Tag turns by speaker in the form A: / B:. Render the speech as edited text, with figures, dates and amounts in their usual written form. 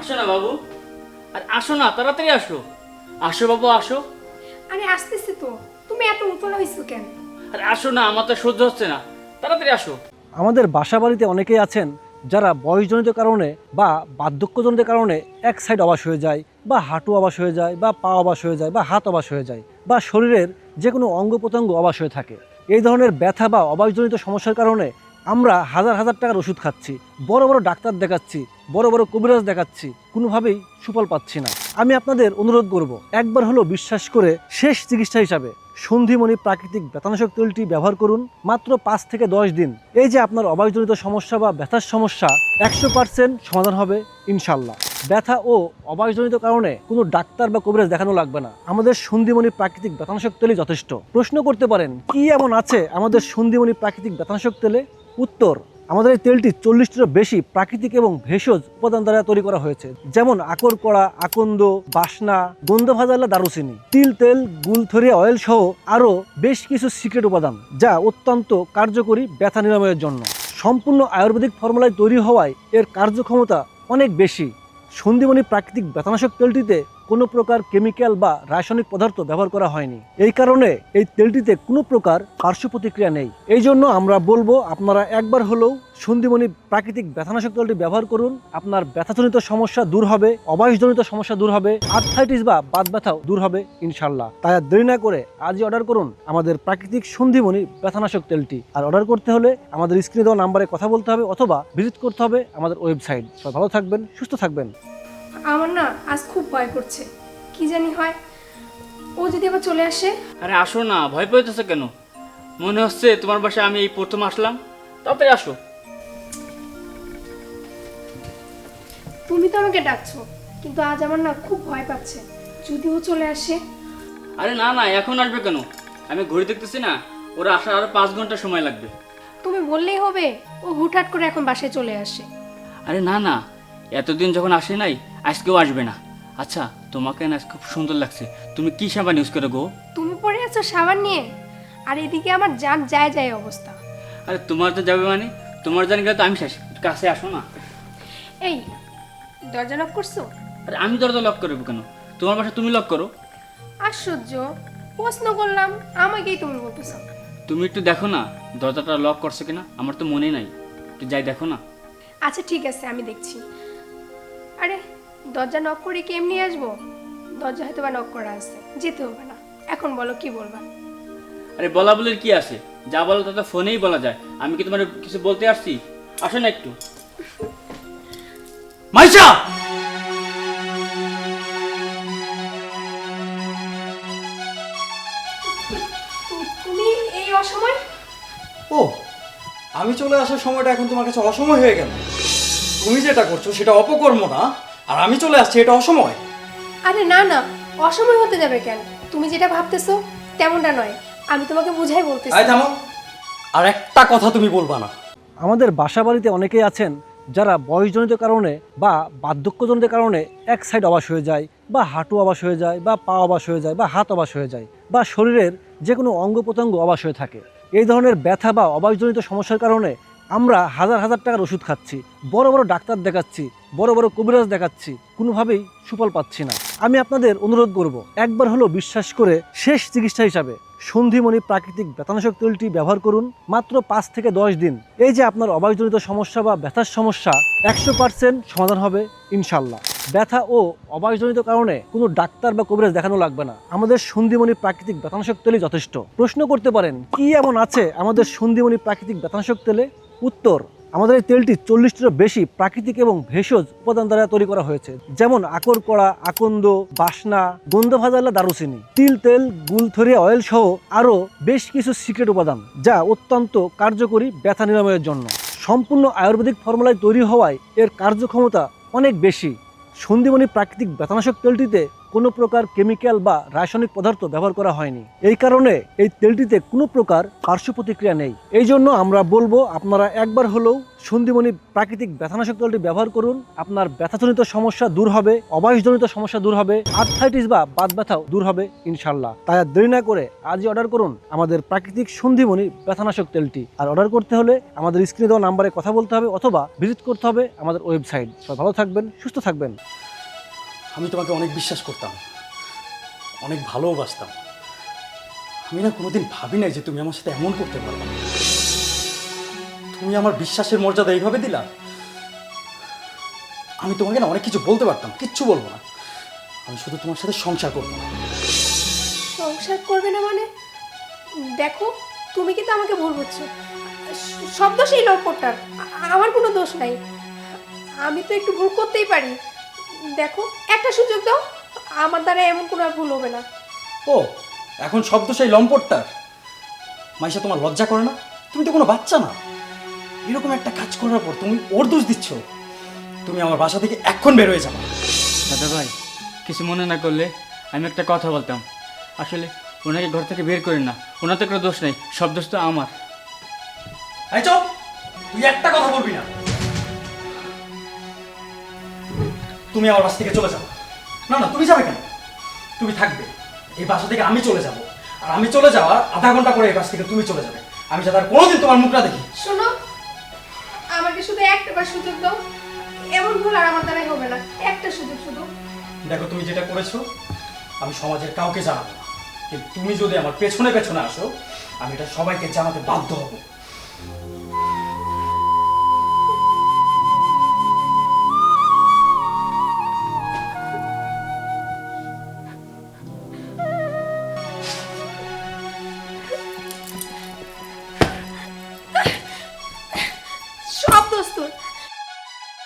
A: আসো না বাবু, আর আসো না, তাড়াতাড়ি আসো। আসো বাবু আসো।
B: আরে আসতেছে তো, তুমি এত উতলা হইছো কেন?
A: আর আসো না, আমার তো সহ্য হচ্ছে না, তাড়াতাড়ি আসো।
C: আমাদের বাসা বাড়িতে অনেকেই আছেন যারা বয়সজনিত কারণে বা বার্ধক্যজনিত কারণে এক সাইড অবশ হয়ে যায়, বা হাঁটু অবশ হয়ে যায়, বা পা অবশ হয়ে যায়, বা হাত অবশ হয়ে যায়, বা শরীরের যে কোনো অঙ্গ প্রত্যঙ্গ অবশ হয়ে থাকে। এই ধরনের ব্যথা বা অবশজনিত সমস্যার কারণে আমরা হাজার হাজার টাকার ওষুধ খাচ্ছি, বড় বড় ডাক্তার দেখাচ্ছি, বড় বড় কবিরাজ দেখাচ্ছি, কোনোভাবেই সুফল পাচ্ছি না। আমি আপনাদের অনুরোধ করব, একবার হলো বিশ্বাস করে শেষ চিকিৎসা হিসাবে সন্ধিমণি প্রাকৃতিক ব্যথানাশক তেলটি ব্যবহার করুন। মাত্র 5 থেকে 10 দিন এই যে আপনার অবায়জনিত সমস্যা বা ব্যথার সমস্যা 100% সমাধান হবে ইনশাল্লাহ। ব্যথা ও অবায়জনিত কারণে কোনো ডাক্তার বা কবিরাজ দেখানো লাগবে না, আমাদের সন্ধিমণি প্রাকৃতিক ব্যথানাশক তেলই যথেষ্ট। প্রশ্ন করতে পারেন, কি এমন আছে আমাদের সন্ধিমণি প্রাকৃতিক ব্যথানাশক তেলে? উত্তর, আমাদের এই তেলটি 40টিরও বেশি প্রাকৃতিক এবং ভেষজ উপাদান দ্বারা তৈরি করা হয়েছে, যেমন আকর কড়া, আকন্দ, বাসনা, গন্ধ ভাজালা, দারুচিনি, তিল তেল, গুলথরিয়া অয়েল সহ আরও বেশ কিছু সিক্রেট উপাদান, যা অত্যন্ত কার্যকরী ব্যথা নিরাময়ের জন্য। সম্পূর্ণ আয়ুর্বেদিক ফর্মুলায় তৈরি হওয়ায় এর কার্যক্ষমতা অনেক বেশি। সন্ধিমণি প্রাকৃতিক ব্যথানাশক তেলটিতে কোনো প্রকার কেমিক্যাল বা রাসায়নিক পদার্থ ব্যবহার করা হয়নি। এই কারণে এই তেলটিতে কোনো প্রকার পার্শ্ব প্রতিক্রিয়া নেই। এই জন্য আমরা বলবো, আপনারা একবার হলেও সন্ধিমণি প্রাকৃতিক ব্যথানাশক তেলটি ব্যবহার করুন। আপনার ব্যথাজনিত সমস্যা দূর হবে, অবয়সজনিত সমস্যা দূর হবে, আর্থ্রাইটিস বা বাত ব্যথাও দূর হবে ইনশাল্লাহ। তাই আর দেরি না করে আজই অর্ডার করুন আমাদের প্রাকৃতিক সন্ধিমণি ব্যথানাশক তেলটি। আর অর্ডার করতে হলে আমাদের স্ক্রিনে দেওয়া নাম্বারে কথা বলতে হবে, অথবা ভিজিট করতে হবে আমাদের ওয়েবসাইট। সবাই ভালো থাকবেন, সুস্থ থাকবেন।
B: আমার না আজ খুব ভয় করছে, কি জানি হয়, ও যদি আবার চলে আসে।
A: আরে আসো না, ভয় পেতেছো কেন? মনে হচ্ছে তোমার বাসায় আমি এই প্রথম আসলাম, তাড়াতাড়ি আসো।
B: তুমি তো আমাকে ডাকছো, কিন্তু আজ আমার না খুব ভয় পাচ্ছে, যদি ও চলে আসে।
A: আরে না না, এখন আসবে কেন? আমি ঘড়ি দেখতেছি না, ওরা আসার আরো 5 ঘন্টা সময় লাগবে।
B: তুমি বললেই হবে, ও হুটহাট করে এখন বাসায় চলে আসে।
A: আরে না না, এতদিন যখন আসে নাই, আজকেও আসবে না। আচ্ছা, তোমাকে না খুব সুন্দর লাগছে, তুমি কি সাবান ইউজ করো গো?
B: তুমি পড়ে আছো সাবান নিয়ে, আর এদিকে আমার জান যায় যায় অবস্থা।
A: আরে তোমার তো যাবে মানে, তোমার জানি গেলে তো আমি শেষ। কাছে আসো না।
B: এই, দরজা লক করছো?
A: আরে আমি দরজা লক করবো কেন? তোমার বাসা তুমি লক করো।
B: আশ্চর্য, প্রশ্ন করলাম, আমাকেই তুমি বলতেছো।
A: তুমি একটু দেখো না দরজাটা লক করছে কিনা, আমার তো মনে নাই, একটু যাই দেখো না।
B: আচ্ছা ঠিক আছে, আমি দেখছি। আরে দরজা নক করে কি এমনি আসবো? দরজা হয়তো বা নক করা আছে, যেতে হবে না। এখন বলো কি বলবা?
A: আরে বলা বলির কি আছে, যা বলো তা তো ফোনেই বলা যায়। আমি কি তোমার কিছু বলতে আসছি? আসো না একটু। মাইশা!
B: তুমি এই অসময়?
D: ও, আমি চলে আসার সময়টা এখন তোমার কাছে অসময় হয়ে গেল? তুমি যেটা করছো সেটা অপকর্ম না, আর আমি চলে আসছি এটা অসময়?
B: আরে না না, অসময় হতে যাবে কেন? তুমি যেটা ভাবতেছো তেমনটা নয়, আমি তোমাকে বুঝাই বলতেছি।
D: আয় থামো, আর একটা কথা তুমি বলবা না।
C: আমাদের বাসা বাড়িতে অনেকেই আছেন যারা বয়সজনিত কারণে বা বার্ধক্যজনিত কারণে এক সাইড অবশ হয়ে যায়, বা হাঁটু অবশ হয়ে যায়, বা পা অবশ হয়ে যায়, বা হাত অবশ হয়ে যায়, বা শরীরের যে কোনো অঙ্গ প্রত্যঙ্গ অবশ হয়ে থাকে। এই ধরনের ব্যথা বা অবয়সজনিত সমস্যার কারণে আমরা হাজার হাজার টাকার ওষুধ খাচ্ছি, বড় বড় ডাক্তার দেখাচ্ছি, বড় বড় কবিরাজ দেখাচ্ছি, কোনোভাবেই সুফল পাচ্ছি না। আমি আপনাদের অনুরোধ করব, একবার হলো বিশ্বাস করে শেষ চিকিৎসা হিসাবে সন্ধিমণি প্রাকৃতিক ব্যথানাশক তেলটি ব্যবহার করুন। মাত্র 5 থেকে 10 দিন এই যে আপনার অবায়জনিত সমস্যা বা ব্যথার সমস্যা 100% সমাধান হবে ইনশাল্লাহ। ব্যথা ও অবায়জনিত কারণে কোনো ডাক্তার বা কবিরাজ দেখানো লাগবে না, আমাদের সন্ধিমণি প্রাকৃতিক ব্যথানাশক তেলই যথেষ্ট। প্রশ্ন করতে পারেন, কি এমন আছে আমাদের সন্ধিমণি প্রাকৃতিক ব্যথানাশক তেলে? উত্তর, আমাদের এই তেলটি 40টিরও বেশি প্রাকৃতিক এবং ভেষজ উপাদান দ্বারা তৈরি করা হয়েছে, যেমন আকর কড়া, আকন্দ, বাসনা, গন্ধ ভাজালা, দারুচিনি, তিল তেল, গুলথরিয়া অয়েল সহ আরও বেশ কিছু সিক্রেট উপাদান, যা অত্যন্ত কার্যকরী ব্যথা নিরাময়ের জন্য। সম্পূর্ণ আয়ুর্বেদিক ফর্মুলায় তৈরি হওয়ায় এর কার্যক্ষমতা অনেক বেশি। সন্ধিমণি প্রাকৃতিক ব্যথানাশক তেলটিতে কোনো প্রকার কেমিক্যাল বা রাসায়নিক পদার্থ ব্যবহার করা হয়নি। এই কারণে এই তেলটিতে কোনো প্রকার পার্শ্ব প্রতিক্রিয়া নেই। এই জন্য আমরা বলবো আপনারা একবার হলেও সঞ্জীবনী প্রাকৃতিক ব্যথানাশক তেলটি ব্যবহার করুন। আপনার ব্যথাজনিত সমস্যা দূর হবে, অবায়সজনিত সমস্যা দূর হবে, আর্থ্রাইটিস বা বাত ব্যথাও দূর হবে ইনশাল্লাহ। তাই আর দেরি না করে আজই অর্ডার করুন আমাদের প্রাকৃতিক সঞ্জীবনী ব্যথানাশক তেলটি। আর অর্ডার করতে হলে আমাদের স্ক্রিনে দেওয়া নাম্বারে কথা বলতে হবে অথবা ভিজিট করতে হবে আমাদের ওয়েবসাইট। সবাই ভালো থাকবেন, সুস্থ থাকবেন।
D: আমি তোমাকে অনেক বিশ্বাস করতাম, অনেক ভালোবাসতাম। আমি না কোনোদিন ভাবি নাই যে তুমি আমার সাথে এমন করতে পারবে। তুমি আমার বিশ্বাসের মর্যাদা এইভাবে দিলা। আমি তোমাকে না অনেক কিছু বলতে পারতাম, কিচ্ছু বলবো না। আমি শুধু তোমার সাথে সংসার করবো না।
B: সংসার করবে না মানে? দেখো, তুমি কিন্তু আমাকে ভুল বুঝছো। সব দোষ এই লম্পটটার, আমার কোনো দোষ নাই। আমি তো একটু ভুল করতেই পারি। দেখো, একটা সুযোগ দাও, আমার দ্বারা এমন কোনো আর ভুল হবে না।
D: ও, এখন শব্দ সেই লম্পটটার? মাইশা, তোমার লজ্জা করে না? তুমি তো কোনো বাচ্চা না। এরকম একটা কাজ করার পর তুমি ওর দোষ দিচ্ছ। তুমি আমার বাসা থেকে এক্ষণ বের হয়ে যাবে।
A: দাদা ভাই, কিছু মনে না করলে আমি একটা কথা বলতাম। আসলে ওনাকে ঘর থেকে বের করেন না, ওনার তো কোনো দোষ নেই, সব দোষ তো আমার।
D: এই চল, তুই একটা কথা বলবি না। তুমি আমার বাসা থেকে চলে যাও। না না, তুমি যাবে কেন? তুমি থাকবে। এই বাসা থেকে আমি চলে যাব। আর আমি চলে যাওয়ার আধা ঘন্টা পরে এই বাসা থেকে তুমি চলে যাবে। আমি যাতে আর কোনোদিন তোমার মুখ না দেখি।
B: শোনো, আমাকে শুধু একটাবার সুযোগ দাও। এমন ভুল আর আমার দ্বারাই হবে না। একটা সুযোগ শুধু।
D: দেখো, তুমি যেটা করেছো আমি সমাজের কাউকে জানাবো না, কিন্তু তুমি যদি আমার পেছনে পেছনে আসো আমি এটা সবাইকে জানাতে বাধ্য হব।